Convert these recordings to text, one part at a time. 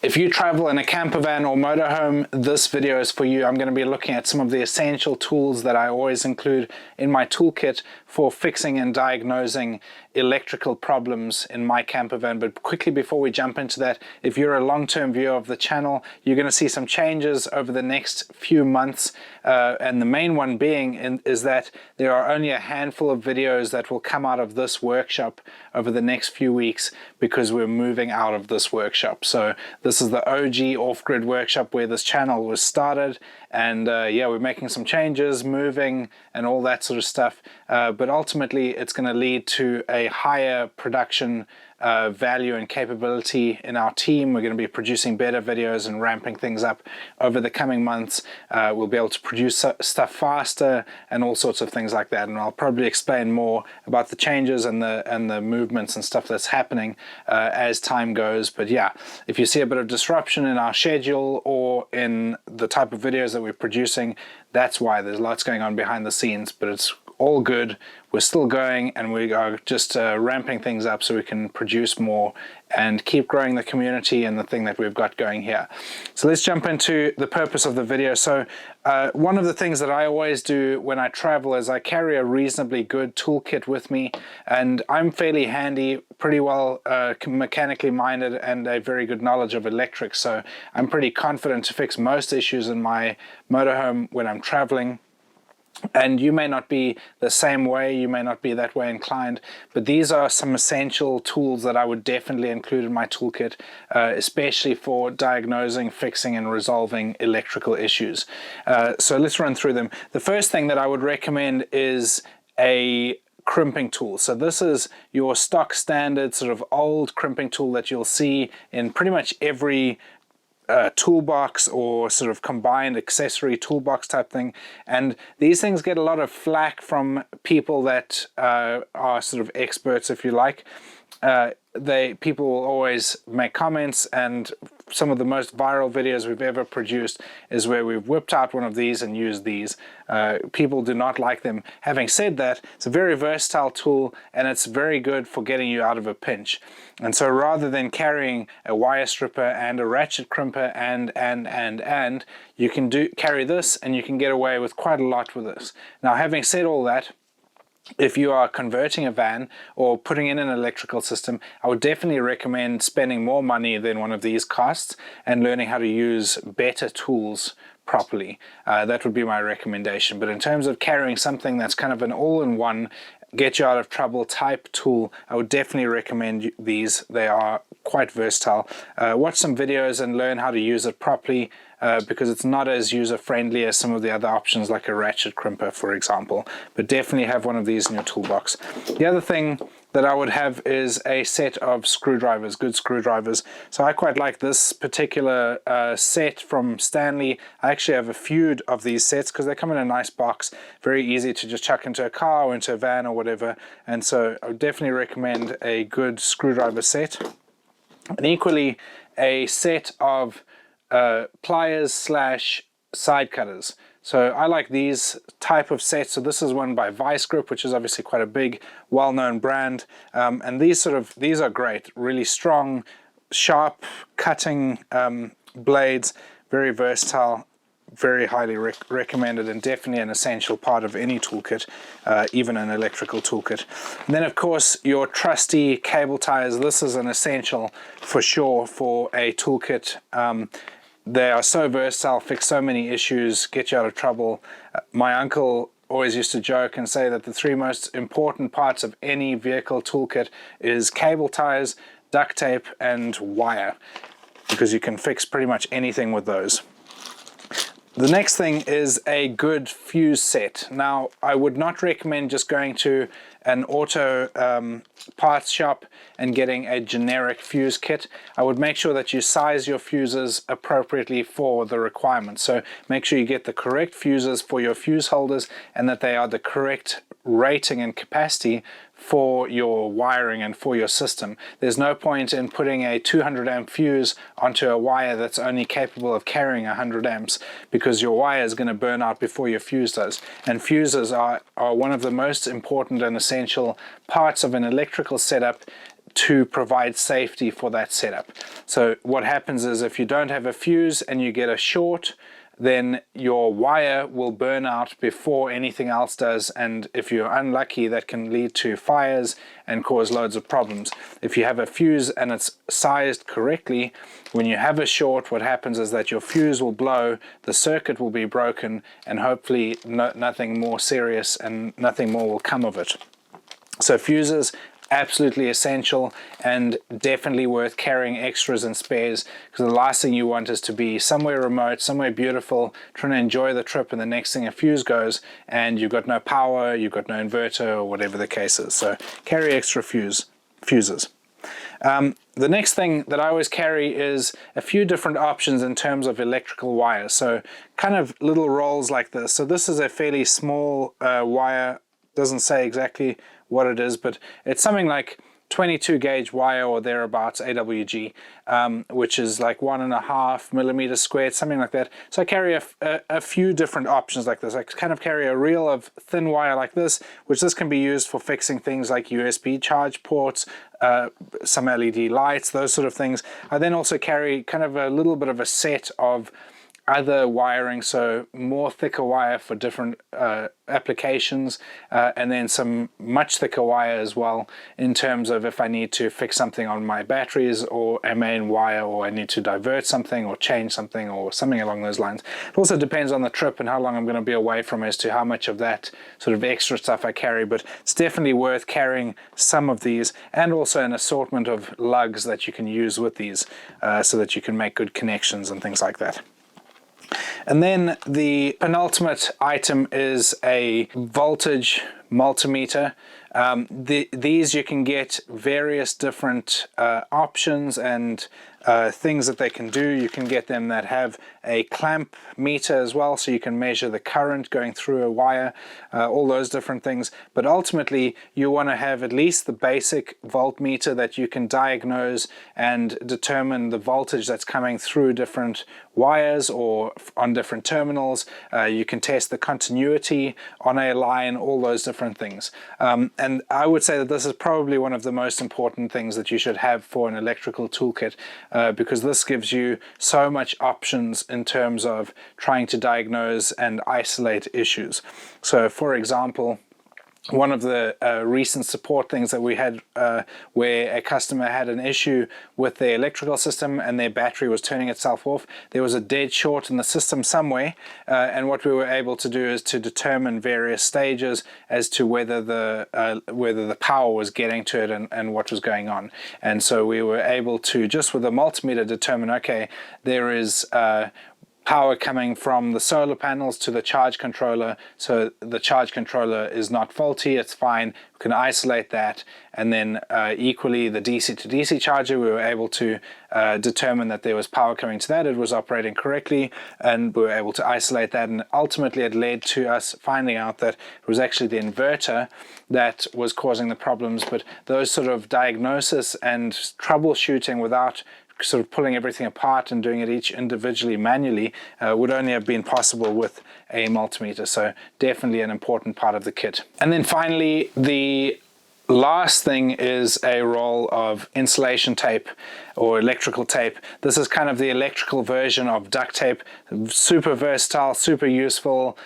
If you travel in a camper van or motorhome, this video is for you. I'm going to be looking at some of the essential tools that I always include in my toolkit for fixing and diagnosing electrical problems in my camper van. But quickly before we jump into that, if you're a long-term viewer of the channel, you're going to see some changes over the next few months. And the main one being is that there are only a handful of videos that will come out of this workshop over the next few weeks because we're moving out of this workshop. So this is the OG off-grid workshop where this channel was started, and yeah, we're making some changes, moving and all that sort of stuff, but ultimately it's going to lead to a higher production value and capability in our team. We're going to be producing better videos and ramping things up over the coming months. We'll be able to produce stuff faster and all sorts of things like that, and I'll probably explain more about the changes and the movements and stuff that's happening as time goes. But yeah, if you see a bit of disruption in our schedule or in the type of videos that we're producing, that's why. There's lots going on behind the scenes, but it's all good. We're still going, and we are just ramping things up so we can produce more and keep growing the community and the thing that we've got going here. So let's jump into the purpose of the video. So one of the things that I always do when I travel is I carry a reasonably good toolkit with me, and I'm fairly handy, pretty well mechanically minded, and a very good knowledge of electrics. So I'm pretty confident to fix most issues in my motorhome when I'm traveling. And you may not be the same way, you may not be that way inclined, but these are some essential tools that I would definitely include in my toolkit, especially for diagnosing, fixing and resolving electrical issues. So let's run through them. The first thing that I would recommend is a crimping tool. So this is your stock standard sort of old crimping tool that you'll see in pretty much every toolbox or sort of combined accessory toolbox type thing. And these things get a lot of flack from people that are sort of experts, if you like. People will always make comments, and some of the most viral videos we've ever produced is where we've whipped out one of these and used these. People do not like them. Having said that, it's a very versatile tool, and it's very good for getting you out of a pinch. And so rather than carrying a wire stripper and a ratchet crimper and you can carry this, and you can get away with quite a lot with this. Now, having said all that, if you are converting a van or putting in an electrical system, I would definitely recommend spending more money than one of these costs and learning how to use better tools properly. That would be my recommendation. But in terms of carrying something that's kind of an all-in-one, get you out of trouble type tool, I would definitely recommend these. They are quite versatile. Watch some videos and learn how to use it properly, because it's not as user-friendly as some of the other options like a ratchet crimper, for example. But definitely have one of these in your toolbox. The other thing that I would have is a set of screwdrivers, good screwdrivers. So I quite like this particular set from Stanley. I actually have a few of these sets because they come in a nice box, very easy to just chuck into a car or into a van or whatever. And so I would definitely recommend a good screwdriver set. And equally, a set of pliers slash side cutters. So I like these type of sets. So this is one by Vice Grip, which is obviously quite a big, well-known brand. And these are great, really strong, sharp cutting blades, very versatile, very highly recommended, and definitely an essential part of any toolkit, even an electrical toolkit. And then of course your trusty cable ties. This is an essential for sure for a toolkit. They are so versatile, fix so many issues, get you out of trouble. My uncle always used to joke and say that the three most important parts of any vehicle toolkit is cable ties, duct tape and wire, because you can fix pretty much anything with those. The next thing is a good fuse set. Now, I would not recommend just going to an auto parts shop and getting a generic fuse kit. I would make sure that you size your fuses appropriately for the requirements. So make sure you get the correct fuses for your fuse holders and that they are the correct rating and capacity for your wiring and for your system. There's no point in putting a 200 amp fuse onto a wire that's only capable of carrying 100 amps, because your wire is going to burn out before your fuse does. And fuses are one of the most important and essential parts of an electrical setup to provide safety for that setup. So what happens is if you don't have a fuse and you get a short, then your wire will burn out before anything else does, and if you're unlucky, that can lead to fires and cause loads of problems. If you have a fuse and it's sized correctly, when you have a short, what happens is that your fuse will blow, the circuit will be broken, and hopefully nothing more serious and nothing more will come of it. So fuses, absolutely essential, and definitely worth carrying extras and spares, because the last thing you want is to be somewhere remote, somewhere beautiful, trying to enjoy the trip, and the next thing a fuse goes and you've got no power, you've got no inverter, or whatever the case is. So carry extra fuses. The next thing that I always carry is a few different options in terms of electrical wires. So kind of little rolls like this. So this is a fairly small wire, doesn't say exactly what it is, but it's something like 22 gauge wire or thereabouts, AWG, which is like 1.5 millimeters squared, something like that. So I carry a few different options like this. I kind of carry a reel of thin wire like this, which this can be used for fixing things like USB charge ports, some LED lights, those sort of things. I then also carry kind of a little bit of a set of other wiring, so more thicker wire for different applications, and then some much thicker wire as well in terms of if I need to fix something on my batteries or a main wire, or I need to divert something or change something or something along those lines. It also depends on the trip and how long I'm going to be away from as to how much of that sort of extra stuff I carry, but it's definitely worth carrying some of these, and also an assortment of lugs that you can use with these so that you can make good connections and things like that. And then the penultimate item is a voltage multimeter. These you can get various different options and things that they can do. You can get them that have a clamp meter as well, so you can measure the current going through a wire, all those different things. But ultimately you want to have at least the basic voltmeter that you can diagnose and determine the voltage that's coming through different wires or on different terminals. You can test the continuity on a line, all those different things. And I would say that this is probably one of the most important things that you should have for an electrical toolkit, because this gives you so much options in terms of trying to diagnose and isolate issues. So for example, one of the recent support things that we had where a customer had an issue with their electrical system and their battery was turning itself off. There was a dead short in the system somewhere, and what we were able to do is to determine various stages as to whether the power was getting to it and what was going on. And so we were able to, just with a multimeter, determine, okay, there is power coming from the solar panels to the charge controller, so the charge controller is not faulty, it's fine, we can isolate that. And then equally the DC to DC charger, we were able to determine that there was power coming to that, it was operating correctly, and we were able to isolate that, and ultimately it led to us finding out that it was actually the inverter that was causing the problems. But those sort of diagnosis and troubleshooting without sort of pulling everything apart and doing it each individually manually would only have been possible with a multimeter. So definitely an important part of the kit. And then finally, the last thing is a roll of insulation tape or electrical tape. This is kind of the electrical version of duct tape. Super versatile, super useful.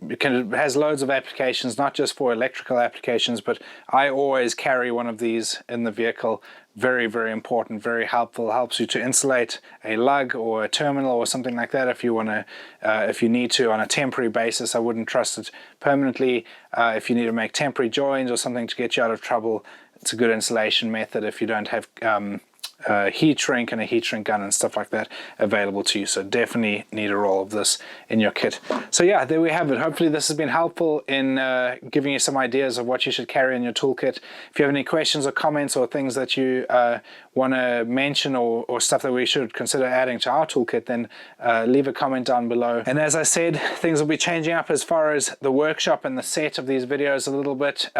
It has loads of applications, not just for electrical applications, but I always carry one of these in the vehicle. Very, very important, very helpful. Helps you to insulate a lug or a terminal or something like that if you want to, if you need to on a temporary basis. I wouldn't trust it permanently. If you need to make temporary joins or something to get you out of trouble, it's a good insulation method if you don't have heat shrink and a heat shrink gun and stuff like that available to you. So definitely need a roll of this in your kit. So yeah, there we have it. Hopefully this has been helpful in giving you some ideas of what you should carry in your toolkit. If you have any questions or comments or things that you want to mention or stuff that we should consider adding to our toolkit, then leave a comment down below. And as I said, things will be changing up as far as the workshop and the set of these videos a little bit.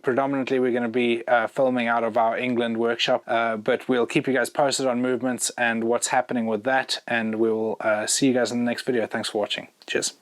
Predominantly we're going to be filming out of our England workshop, but we'll keep you guys posted on movements and what's happening with that, and we will see you guys in the next video. Thanks for watching. Cheers.